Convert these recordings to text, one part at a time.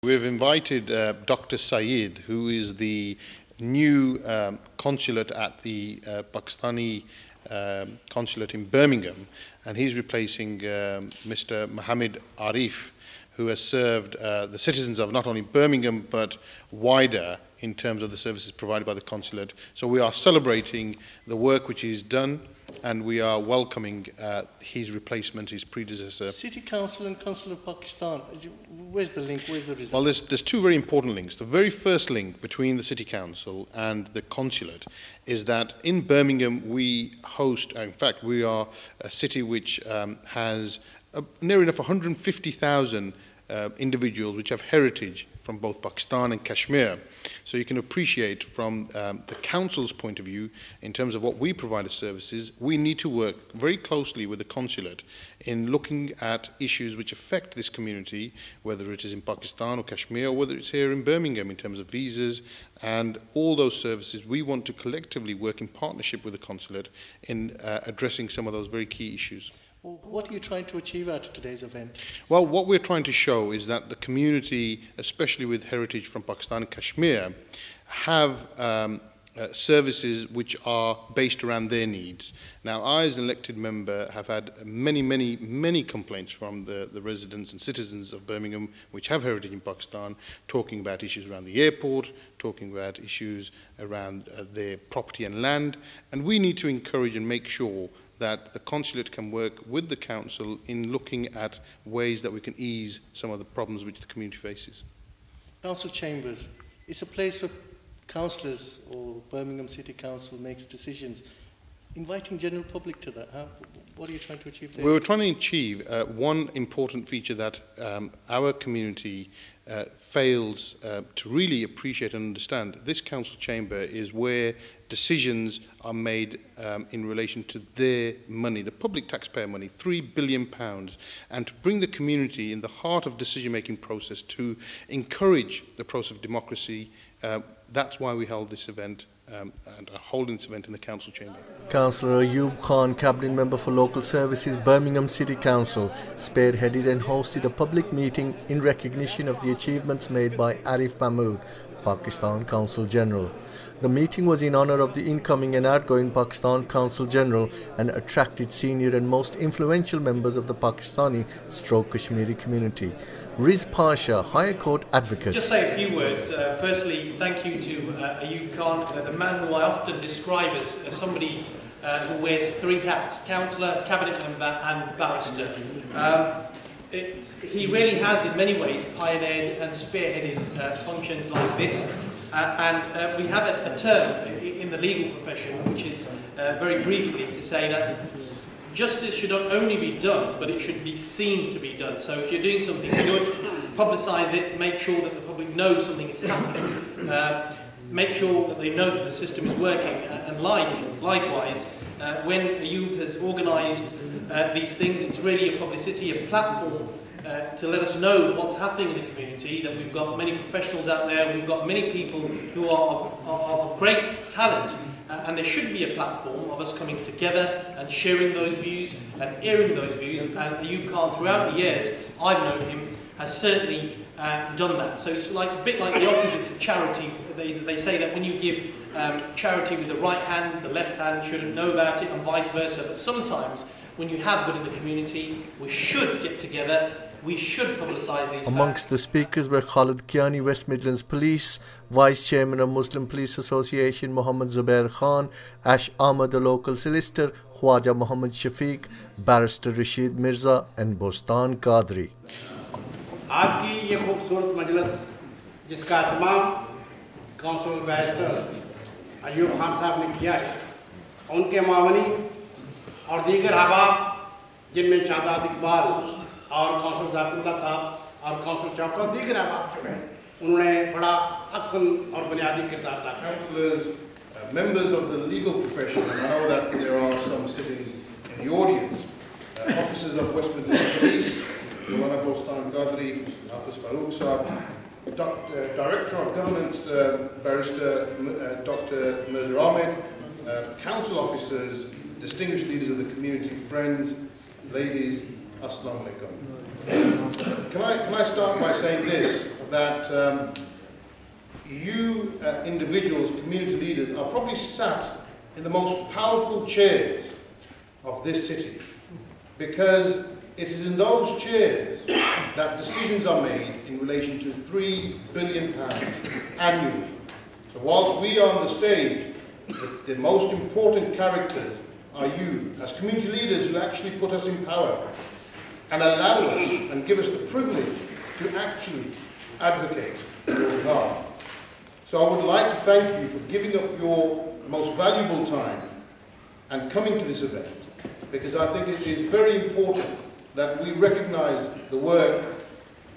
We've invited Dr. Saeed, who is the new consulate at the Pakistani consulate in Birmingham, and he's replacing Mr. Mohammed Arif, who has served the citizens of not only Birmingham but wider in terms of the services provided by the consulate. So we are celebrating the work which he's done, and we are welcoming his replacement, his predecessor. City Council and Consulate of Pakistan, where's the link, where's the result? Well, there's two very important links. The very first link between the City Council and the consulate is that in Birmingham we host, in fact we are a city which has near enough 150,000 individuals which have heritage from both Pakistan and Kashmir. So you can appreciate from the council's point of view, in terms of what we provide as services, we need to work very closely with the consulate in looking at issues which affect this community, whether it is in Pakistan or Kashmir, or whether it's here in Birmingham in terms of visas and all those services. We want to collectively work in partnership with the consulate in addressing some of those very key issues. Well, what are you trying to achieve out of today's event? Well, what we're trying to show is that the community, especially with heritage from Pakistan and Kashmir, have services which are based around their needs. Now, I as an elected member have had many complaints from the residents and citizens of Birmingham which have heritage in Pakistan, talking about issues around the airport, talking about issues around their property and land, and we need to encourage and make sure that the consulate can work with the council in looking at ways that we can ease some of the problems which the community faces. Council chambers, it's a place where councillors or Birmingham City Council makes decisions. Inviting general public to that, what are you trying to achieve there? We were trying to achieve one important feature that our community fails to really appreciate and understand. This council chamber is where decisions are made in relation to their money, the public taxpayer money, £3 billion, and to bring the community in the heart of decision-making process to encourage the process of democracy. That's why we held this event and are holding this event in the council chamber. Cllr Ayoub Khan, Cabinet Member for Local Services, Birmingham City Council, spearheaded and hosted a public meeting in recognition of the achievements made by Arif Mahmood, Pakistan Consul General. The meeting was in honor of the incoming and outgoing Pakistan Consul General and attracted senior and most influential members of the Pakistani/Kashmiri community. Riz Pasha, Higher Court Advocate. Just say a few words. Firstly, thank you to Ayoub Khan, the man who I often describe as somebody who wears three hats: councillor, cabinet member and barrister. He really has in many ways pioneered and spearheaded functions like this. And we have a term in the legal profession which is very briefly to say that justice should not only be done, but it should be seen to be done. So if you're doing something good, publicise it, make sure that the public knows something is happening, make sure that they know that the system is working. And likewise, when Ayoub has organised these things, it's really a publicity, a platform to let us know what's happening in the community, that we've got many professionals out there, we've got many people who are of great talent, and there should be a platform of us coming together and sharing those views and airing those views. And Ayoub Khan, throughout the years I've known him, has certainly done that. So it's like a bit like the opposite to charity. They say that when you give charity with the right hand, the left hand shouldn't know about it, and vice versa. But sometimes when you have good in the community, we should get together. We should publicise these. Amongst the speakers were Khalid Kiani, West Midlands Police, Vice Chairman of Muslim Police Association Mohammed Zubair Khan, Ash Ahmed, the local solicitor, Khwaja Muhammad Shafiq, Barrister Rashid Mirza and Bostan Qadri. आज की ये खूबसूरत मजलिस जिसका अहतमाम council barrister Ayub Khan साहब ने किया है, उनके मावनी और दीगर अहबाब जिनमें शाहजाद इकबाल और काउंसिल जाकुल्ला साहब और काउंसिल चौका दीगर अहबाब जो हैं, उन्होंने बड़ा अक्सर और बुनियादी किरदार अदा किया। Councillors, members of the legal profession, and I know that there are some sitting in the audience, officers of West Midlands Police, Maulana Bostan Qadri, Hafiz Farooq Saab, Director of Governance, Barrister Dr. Mirza Ahmed, council officers, distinguished leaders of the community, friends, ladies, Assalamu alaikum. Can I start by saying this? that you individuals, community leaders, are probably sat in the most powerful chairs of this city, because it is in those chairs that decisions are made in relation to £3 billion annually. So whilst we are on the stage, the most important characters are you, as community leaders who actually put us in power and allow us and give us the privilege to actually advocate on your behalf. So I would like to thank you for giving up your most valuable time and coming to this event, because I think it is very important that we recognise the work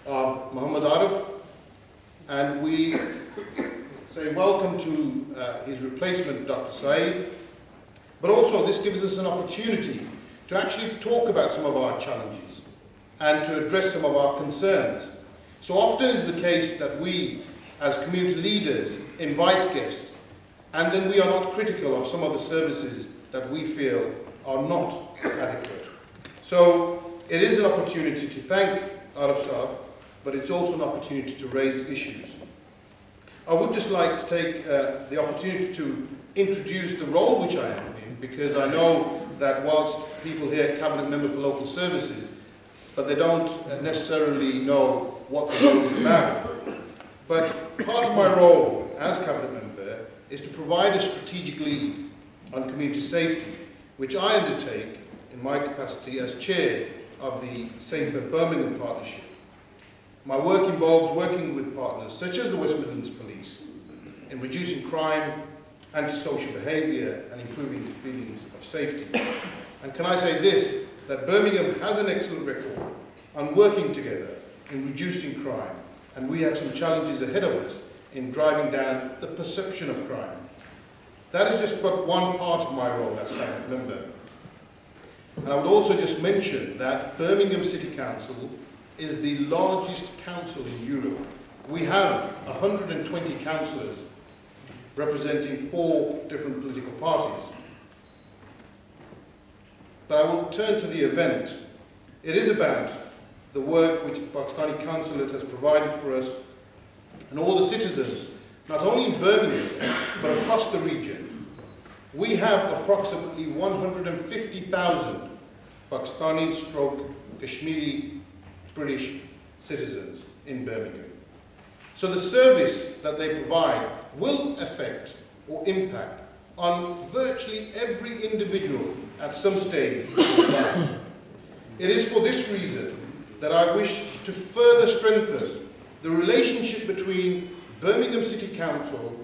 of Muhammad Arif, and we say welcome to his replacement, Dr. Saeed. But also this gives us an opportunity to actually talk about some of our challenges and to address some of our concerns. So often is the case that we, as community leaders, invite guests, and then we are not critical of some of the services that we feel are not adequate. So it is an opportunity to thank Arif Saab, but it's also an opportunity to raise issues. I would just like to take the opportunity to introduce the role which I am in, because I know that whilst people here, Cabinet Member for Local Services, but they don't necessarily know what the role is about. But part of my role as Cabinet Member is to provide a strategic lead on community safety, which I undertake in my capacity as Chair of the Safer Birmingham Partnership. My work involves working with partners such as the West Midlands Police in reducing crime, antisocial behaviour and improving feelings of safety. And can I say this, that Birmingham has an excellent record on working together in reducing crime, and we have some challenges ahead of us in driving down the perception of crime. That is just but one part of my role as Cabinet Member. And I would also just mention that Birmingham City Council is the largest council in Europe. We have 120 councillors representing 4 different political parties. But I will turn to the event. It is about the work which the Pakistani Consulate has provided for us and all the citizens, not only in Birmingham, but across the region. We have approximately 150,000 Pakistani/Kashmiri British citizens in Birmingham. So the service that they provide will affect or impact on virtually every individual at some stage in their life. It is for this reason that I wish to further strengthen the relationship between Birmingham City Council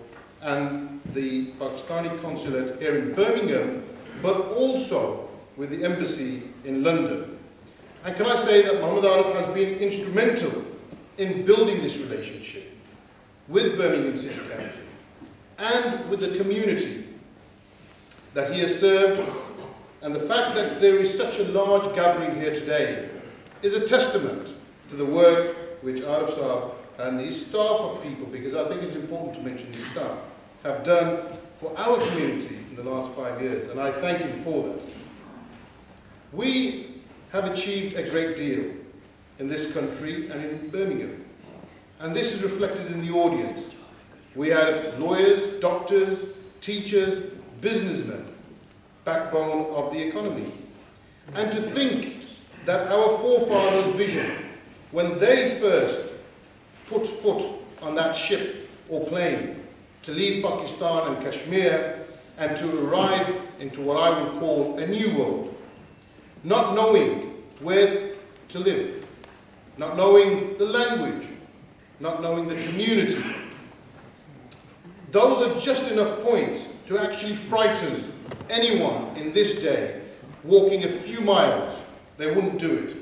and the Pakistani Consulate here in Birmingham, but also with the embassy in London. And can I say that Muhammad Arif has been instrumental in building this relationship with Birmingham City Council and with the community that he has served, and the fact that there is such a large gathering here today is a testament to the work which Arif Saab and his staff of people, because I think it's important to mention his staff, have done for our community in the last 5 years, and I thank him for that. We have achieved a great deal in this country and in Birmingham, and this is reflected in the audience. We had lawyers, doctors, teachers, businessmen, backbone of the economy. And to think that our forefathers' vision, when they first put foot on that ship or plane to leave Pakistan and Kashmir and to arrive into what I would call a new world, not knowing where to live, not knowing the language, not knowing the community. Those are just enough points to actually frighten anyone in this day walking a few miles. They wouldn't do it.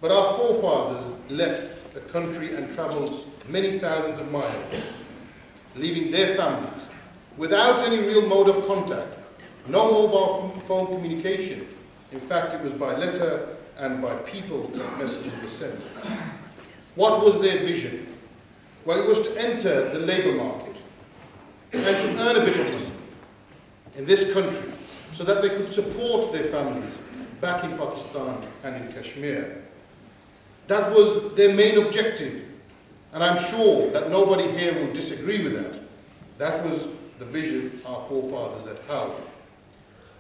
But our forefathers left the country and travelled many thousands of miles, leaving their families without any real mode of contact, no mobile phone communication. In fact, it was by letter and by people that messages were sent. What was their vision? Well, it was to enter the labour market and to earn a bit of money in this country so that they could support their families back in Pakistan and in Kashmir. That was their main objective. And I'm sure that nobody here will disagree with that. That was the vision our forefathers had held.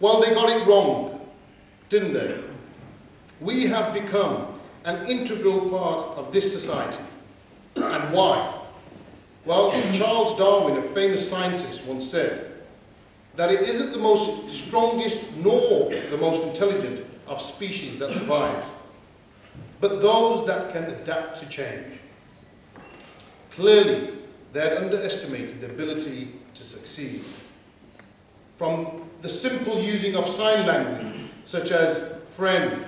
Well, they got it wrong, didn't they? We have become an integral part of this society. And why? Well, Charles Darwin, a famous scientist, once said that it isn't the most strongest nor the most intelligent of species that survives, but those that can adapt to change. Clearly, they had underestimated the ability to succeed. From the simple using of sign language, such as friend,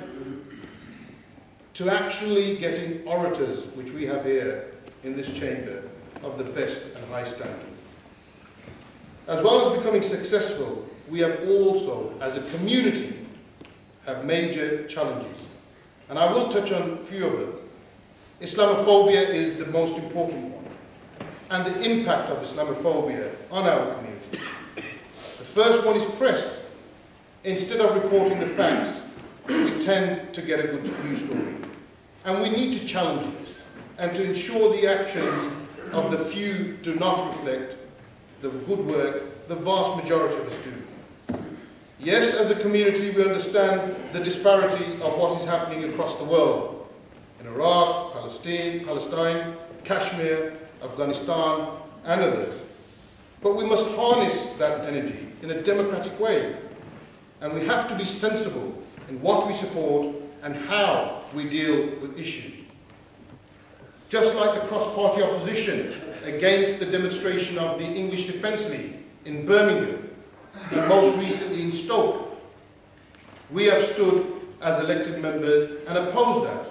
to actually getting orators, which we have here in this chamber, of the best and high standard. As well as becoming successful, we have also, as a community, have major challenges. And I will touch on a few of them. Islamophobia is the most important one, and the impact of Islamophobia on our community. The first one is press. Instead of reporting the facts, we tend to get a good news story. And we need to challenge this and to ensure the actions of the few do not reflect the good work the vast majority of us do. Yes, as a community, we understand the disparity of what is happening across the world. In Iraq, Palestine, Kashmir, Afghanistan, and others. But we must harness that energy in a democratic way. And we have to be sensible in what we support and how we deal with issues. Just like the cross-party opposition against the demonstration of the English Defence League in Birmingham, and most recently in Stoke, we have stood as elected members and opposed that.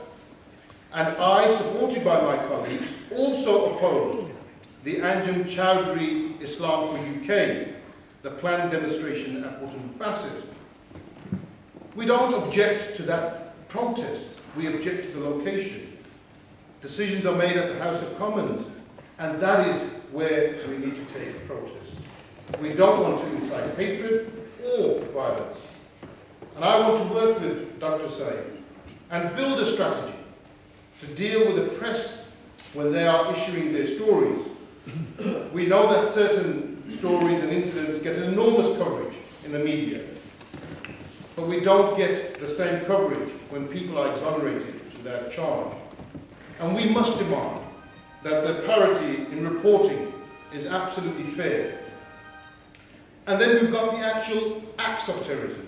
And I, supported by my colleagues, also opposed the Anjem Choudry Islam for UK, the planned demonstration at Wootton Bassett. We don't object to that protest, we object to the location. Decisions are made at the House of Commons, and that is where we need to take the protest. We don't want to incite hatred or violence. And I want to work with Dr. Saeed and build a strategy to deal with the press when they are issuing their stories. We know that certain stories and incidents get enormous coverage in the media, but we don't get the same coverage when people are exonerated without charge. And we must demand that the parity in reporting is absolutely fair. And then we've got the actual acts of terrorism.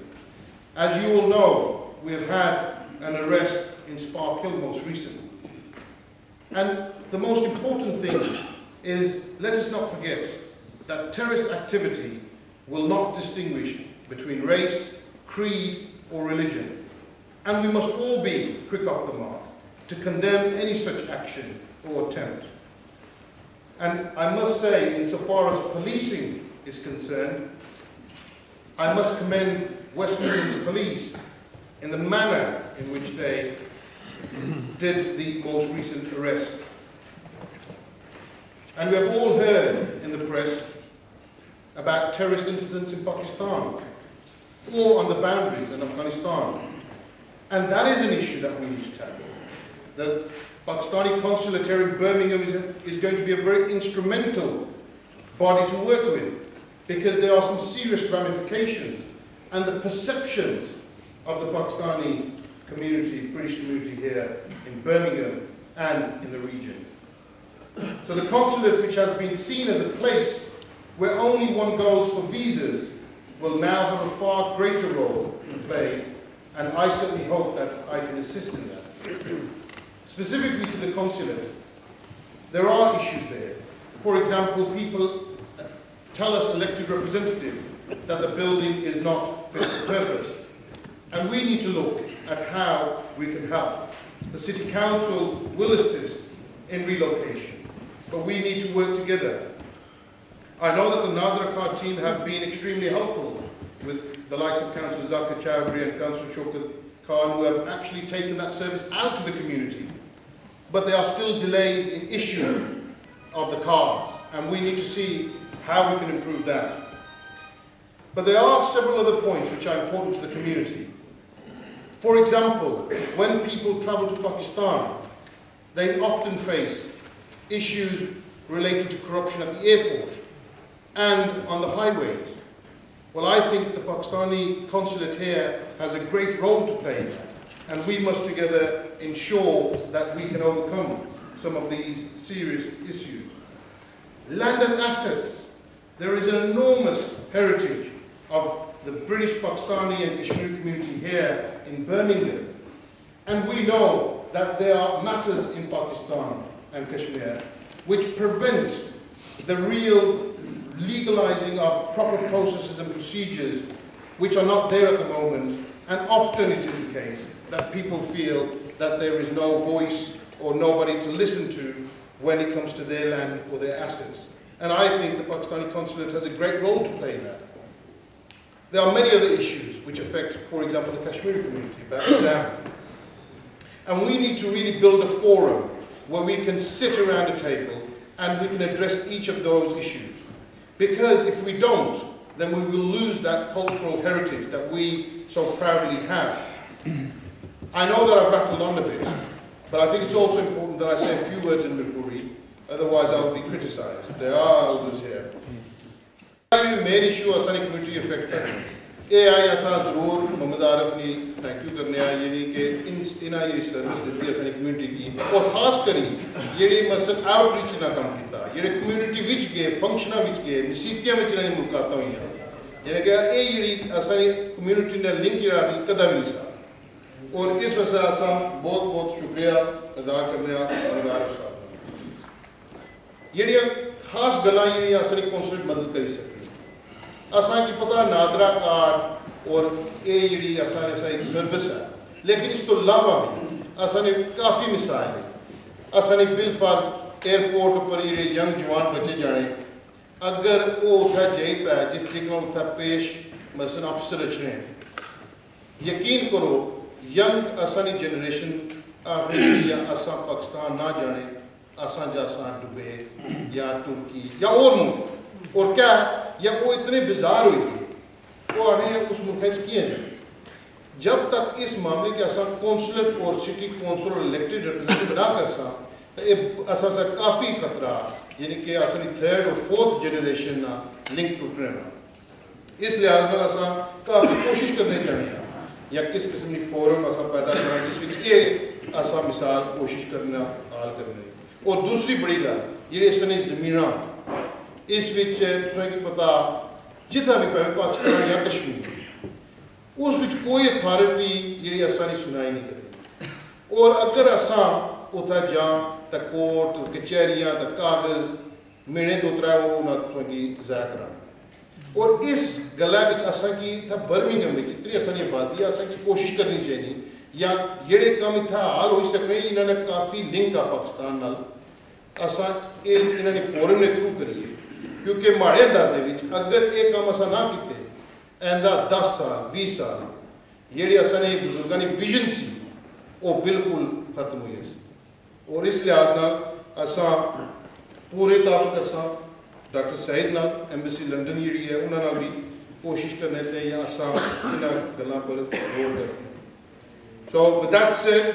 As you all know, we have had an arrest in Spark Hill most recently. And the most important thing is, let us not forget that terrorist activity will not distinguish between race, creed, or religion. And we must all be quick off the mark to condemn any such action or attempt. And I must say, insofar as policing is concerned, I must commend West Midlands Police in the manner in which they did the most recent arrests. And we have all heard in the press about terrorist incidents in Pakistan or on the boundaries in Afghanistan. And that is an issue that we need to tackle. The Pakistani Consulate here in Birmingham is going to be a very instrumental body to work with, because there are some serious ramifications and the perceptions of the Pakistani community, British community here in Birmingham and in the region. So the consulate, which has been seen as a place where only one goes for visas, will now have a far greater role to play, and I certainly hope that I can assist in that. Specifically to the consulate, there are issues there. For example, people tell us, elected representatives, that the building is not fit for purpose. And we need to look at how we can help. The City Council will assist in relocation, but we need to work together. I know that the Nadra Card team have been extremely helpful with the likes of Councillor Zakir Choudry and Councillor Shaukat Khan, who have actually taken that service out to the community. But there are still delays in issuing of the cards, and we need to see how we can improve that. But there are several other points which are important to the community. For example, when people travel to Pakistan, they often face issues related to corruption at the airport and on the highways. Well, I think the Pakistani consulate here has a great role to play in that, and we must together ensure that we can overcome some of these serious issues. Land and assets. There is an enormous heritage of the British, Pakistani and Kashmiri community here in Birmingham, and we know that there are matters in Pakistan and Kashmir which prevent the real legalizing of proper processes and procedures which are not there at the moment, and often it is the case that people feel that there is no voice or nobody to listen to when it comes to their land or their assets. And I think the Pakistani consulate has a great role to play in that. There are many other issues which affect, for example, the Kashmiri community back down. And we need to really build a forum where we can sit around a table and we can address each of those issues. Because if we don't, then we will lose that cultural heritage that we so proudly have. I know that I've rattled on a bit, but I think it's also important that I say a few words in Mirpuri, otherwise I'll be criticized. There are elders here. Main issue is community effect. I Mohammad Arif ni thank you करने आए यानी कि इन ये service देती है सारी community की और खास करी ये मसल आउटरीच ना काम किया ये कम्युनिटी विच के फंक्शना विच के मिसीतिया विच ना मुकाता हुई है यानी कि ये सारी कम्युनिटी ने लिंक यानी कदम नहीं सा और इस वजह से आसा बहुत बहुत शुक्रिया अदा करने मोहम्मद आरिफ साहब ये खास गला ये सारी कौंसलेट मदद करी सकती असा की पता नादरा कार्ड और ये जी असा एक सर्विस है, लेकिन इस तो अलावा भी असा ने काफ़ी मिसाल है। असा ने बिल फर्ज एयरपोर्ट पर ये यंग जवान बच्चे जाने अगर वो उठा जाता है जिस तरीके में उठा पेश मसलन अफसर रचने यकीन करो यंग असा ने जनरेशन आखिरी या असा पाकिस्तान ना जाने असा जासा दुबई या तुर्की या और मुल्क और क्या या वो इतने बिजार हुई वो आने उस मुल्क किए जाए जब तक इस मामले के असा कौंसलेट और सिटी कौंसिल और इलेक्टेड रिप्रेजेंटेटिव ना कर सा तो असा सा काफ़ी खतरा यानी कि असली थर्ड और फोर्थ जनरेशन ना लिंक टूटने ना इस लिहाज में असा काफ़ी कोशिश करने जाने या किस किस्म की फोरम असा पैदा करना जिस ये असा मिसाल कोशिश करना हाल करने और दूसरी बड़ी गल ये इसने ज़मीना इस विच की पता जितना भी पे पाकिस्तान या कश्मीर उस विच कोई अथॉरिटी जी असा नहीं सुनाई नहीं करी और अगर असा उतना जा तो कोर्ट कचहरियाँ तो कागज़ महीने दो त्रै वो ना की ज़ाया कराना और इस गला विच असा की था बर्मिंघम में जितनी असानी आबादी असा की कोशिश करनी चाहिए या जेड़े काम इतना हाल हो सकते इन्होंने काफ़ी लिंक आ पाकिस्तान नाल असा इन्होंने फोरम ने थ्रू करिए क्योंकि माड़े अंदाजे में अगर ये काम असा ना किते आंदा 10 साल 20 साल जी असा ने बुजुर्गों की विजन सी वो बिल्कुल खत्म हुई सी और इस लिहाज नाल असा पूरे ताल्लुक असा डॉक्टर सईद नाल एम्बेसी लंडन जी है उन्होंने भी कोशिश करने ते या असा इन गल्लां पर गौर करने So with that said,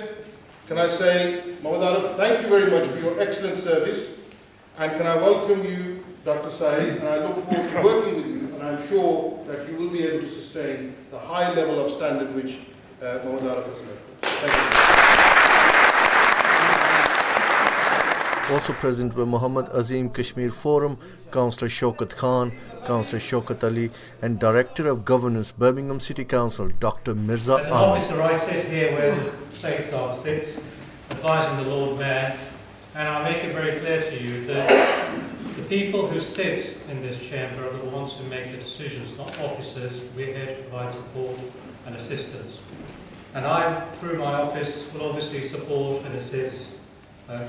can I say, Mohammad Arif, thank you very much for your excellent service, and can I welcome you, Dr. Saeed, and I look forward to working with you, and I'm sure that you will be able to sustain the high level of standard which Mohammad Arif has left. Thank you. Also present were Muhammad Azim Kashmir Forum, Councillor Shaukat Khan, Councillor Shaukat Ali, and Director of Governance, Birmingham City Council, Dr. Mirza As an officer, I sit here where the State Staff sits, advising the Lord Mayor, and I make it very clear to you that the people who sit in this chamber are the ones who make the decisions, not officers. We're here to provide support and assistance. And I, through my office, will obviously support and assist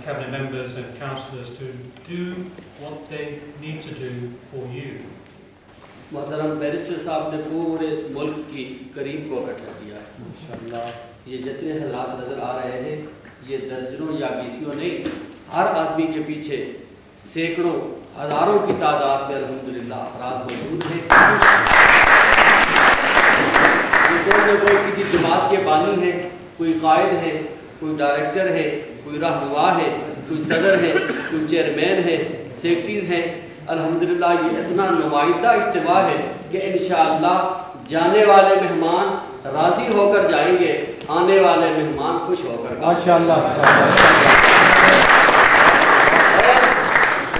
cabinet members and councillors to do what they need to do for you. मोहतरम barrister साहब ने पूरे इस मुल्क की करीब को इकट्ठा किया है इंशाअल्लाह। ये जितने हज़रात नज़र आ रहे हैं ये दर्जनों या बीसियों नहीं, हर आदमी के पीछे सैकड़ों हज़ारों की तादाद में अल्हम्दुलिल्लाह अफराद मौजूद हैं। ये कोई न कोई किसी जमात के बानी है, कोई कायद है, कोई डायरेक्टर है, कोई रहनुमा है, कोई सदर हैं, कोई चेयरमैन हैं, सेक्रेटरीज़ हैं। अल्हम्दुलिल्लाह ये इतना नुमाइंदा इज्तिमा है कि इंशाअल्लाह जाने वाले मेहमान राज़ी होकर जाएंगे, आने वाले मेहमान खुश होकर माशाअल्लाह।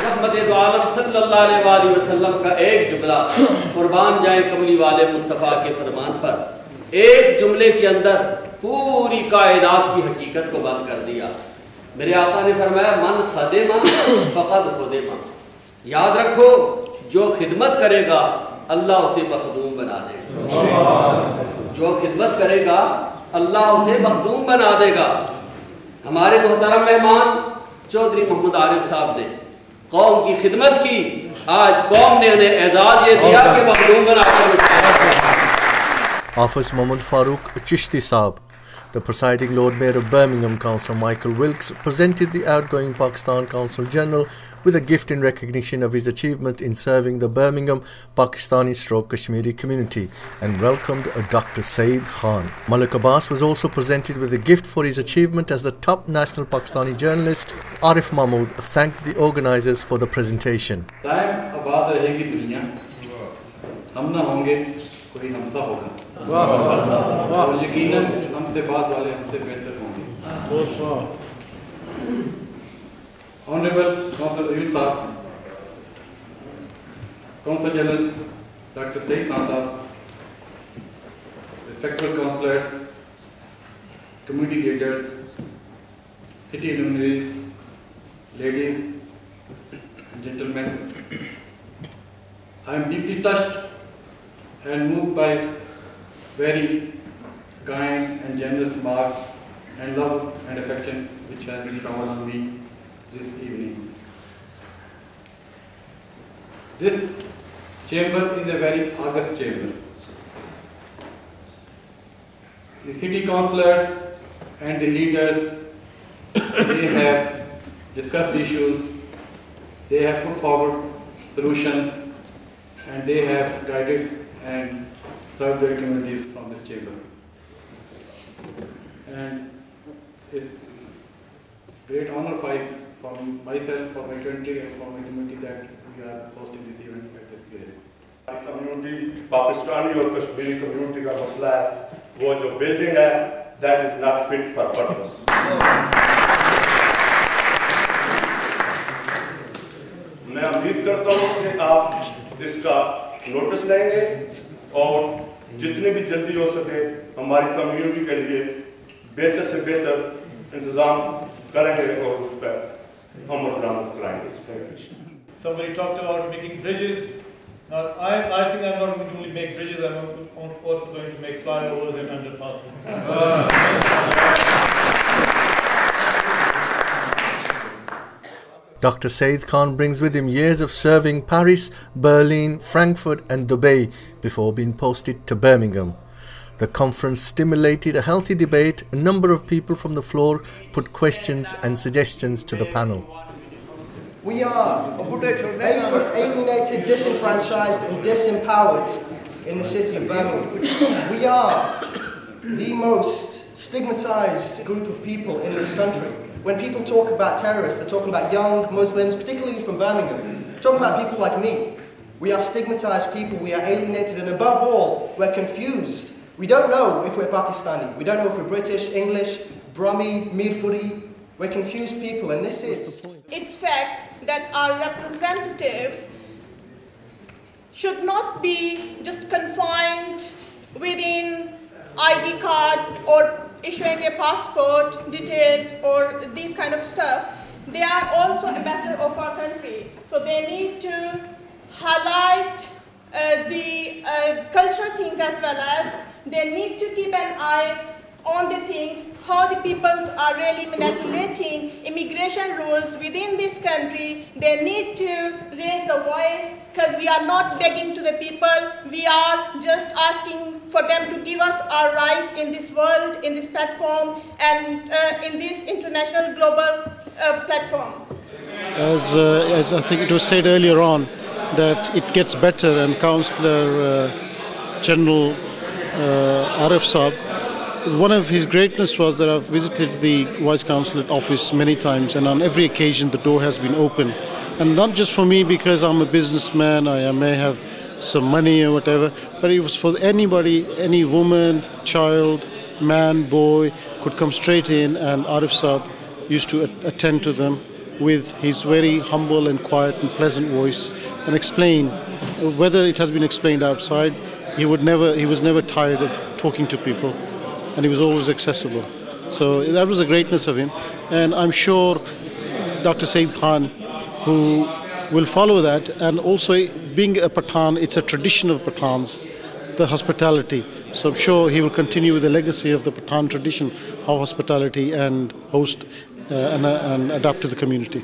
रहमत दो आलम सल्लल्लाहु अलैहि वसल्लम का एक जुमला, कुर्बान जाए कमली वाले मुस्तफ़ा के फरमान पर, एक जुमले के अंदर पूरी कायनात की हकीकत को बंद कर दिया। मेरे आका ने फरमाया मन खदेमा फ़क़द खुदेमा। याद रखो जो खिदमत करेगा अल्लाह उसे मखदूम बना देगा। जो खिदमत करेगा अल्लाह उसे मखदूम बना देगा। हमारे मोहतरम मेहमान चौधरी मोहम्मद आरिफ साहब ने कौम की खिदमत की, आज कौम ने उन्हें एजाज ये दिया कि मखदूम बनाकर Hafiz Mohammad Farooq Chishti Saab, the presiding Lord Mayor of Birmingham, Councillor Michael Wilkes, presented the outgoing Pakistan Consul General with a gift in recognition of his achievement in serving the Birmingham Pakistani/Kashmiri community and welcomed Dr. Saeed Khan. Malik Abbas was also presented with a gift for his achievement as the top national Pakistani journalist. Arif Mahmood thanked the organisers for the presentation. कोई हमसा होगा और यकीनन हमसे बाद वाले हमसे बेहतर होंगे। Honourable councillor Ayub Sahab, consul general doctor Saeed Khan Sahab, respected councillors, community leaders, city luminaries, ladies and gentlemen, I am deeply touched and moved by very kind and generous remarks and love and affection which has been showered on me this evening. This chamber is a very august chamber. The city councillors and the leaders, they have discussed issues, they have put forward solutions, and they have guided and serve their communities from this chamber. And it's great honor for myself, for my country and for my community that we are hosting this event at this place. Community, Pakistani और Kashmiri community का मसला है, वो जो building है, that is not fit for purpose. मैं उम्मीद करता हूँ कि आप इसका नोटिस लेंगे और जितने भी जल्दी हो सके हमारी कम्युनिटी के लिए बेहतर से बेहतर इंतजाम करेंगे और उस पर हम अमल कराएंगे। Somebody talked about making bridges. I think I'm not going to only make bridges, I'm also going to make flyovers and underpasses. Dr. Saeed Khan brings with him years of serving Paris, Berlin, Frankfurt and Dubai before being posted to Birmingham. The conference stimulated a healthy debate. A number of people from the floor put questions and suggestions to the panel. We are alienated, disenfranchised and disempowered in the city of Birmingham. We are the most stigmatized group of people in this country. When people talk about terrorists, they're talking about young Muslims, particularly from Birmingham. They're talking about people like me. We are stigmatized people, we are alienated, and above all, we're confused. We don't know if we're Pakistani. We don't know if we're British, English, Brahmi, Mirpuri. We're confused people, and this is... It's fact that our representative should not be just confined within ID card or issuing a passport details or these kind of stuff. They are also ambassadors of our country. So they need to highlight the cultural things as well as they need to keep an eye on the things, how the peoples are really manipulating immigration rules within this country. They need to raise the voice because we are not begging to the people. We are just asking for them to give us our right in this world, in this platform, and in this international global platform. As I think it was said earlier on, that it gets better, and Councillor General Arif Saab one of his greatness was that I've visited the Vice Consulate office many times, and on every occasion the door has been open. And not just for me because I'm a businessman, I may have some money or whatever, but it was for anybody, any woman, child, man, boy, could come straight in, and Arif Saab used to attend to them with his very humble and quiet and pleasant voice and explain. Whether it has been explained outside, he was never tired of talking to people, and he was always accessible. So that was the greatness of him, and I'm sure Dr. Saeed Khan, who will follow that, and also being a Pathan, it's a tradition of Pathans, the hospitality. So I'm sure he will continue with the legacy of the Pathan tradition of hospitality and host and adapt to the community.